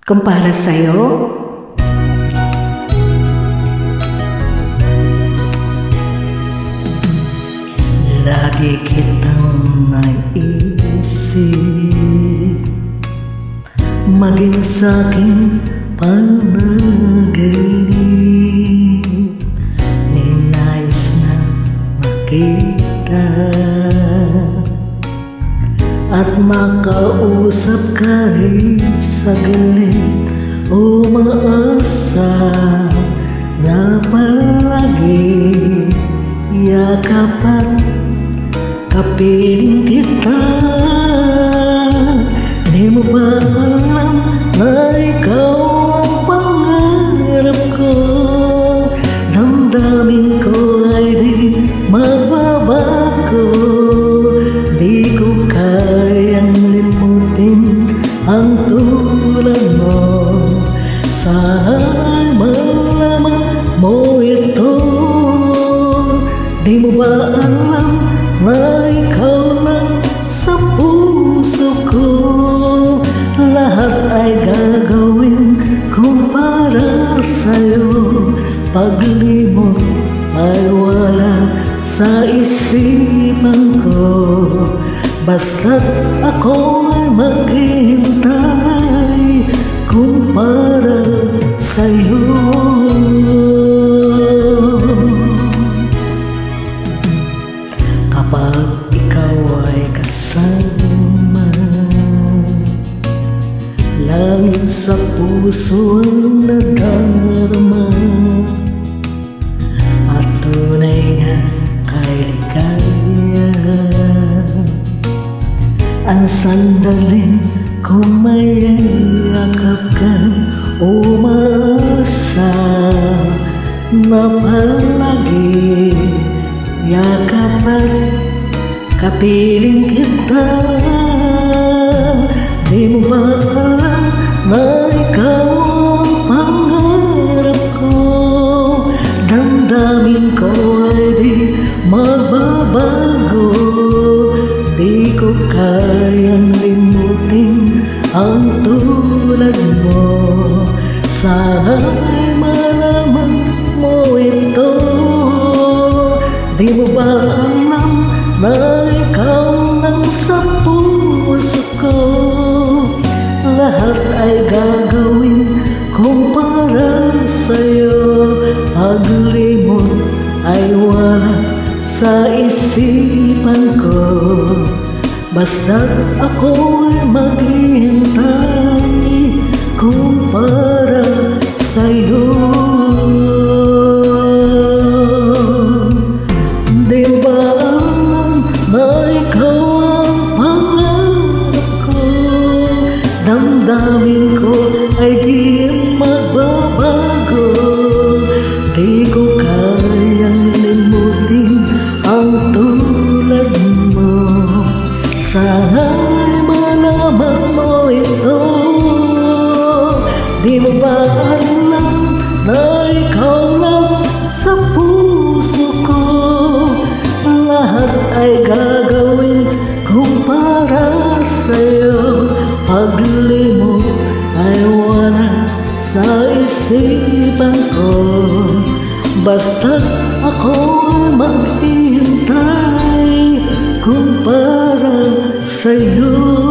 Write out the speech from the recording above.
Kumpara sa'yo, lagi kitang naisip, maging sa'king panaginip, ninais na makita at makausap kahit saglit. Umaasa na palagi yakap at kapiling kita. Di mo ba alam na ikaw ang pangarap ko? Damdamin ko ay di magbabago. Di ko kayang limutin ang tulad mo. Saan malaman mo ito? Di mo ba alam na ikaw lang sa puso ko? Lahat ay gagawin kung para sa'yo. Paglimot ay wala sa isipan ko, basta't ako ay maghihintay kung para sa'yo. Kapag ikaw ay kasama, langit sa puso ang nadarama, at tunay nga kay ligaya ang sandaling kung may yakap ka. Umaasa na palagi yakap at kapiling kita. Di mo ba alam na ikaw ang pangarap ko? Damdamin ko ay di magbabago. Di ko kayang limutin ang tulad mo. Sana'y malaman mo ito. Di mo ba alam na ikaw lang sa puso ko? Lahat ay gagawin kung para sa'yo. Paglimot ay wala sa isipan ko, basta't ako ay maghihintay kung para sa'yo. Di ba alam na ikaw ang pangarap ko? Damdamin ko ay di magbabago. Di ko kayang limutin ang tulad mo. Sana'y malaman mo ito. Di mo ba alam na ikaw lang sa puso ko? Lahat ay gagawin kung para sa'yo. Paglimot ay wala sa isipan ko, basta't ako ay maghihintay kung para sa'yo.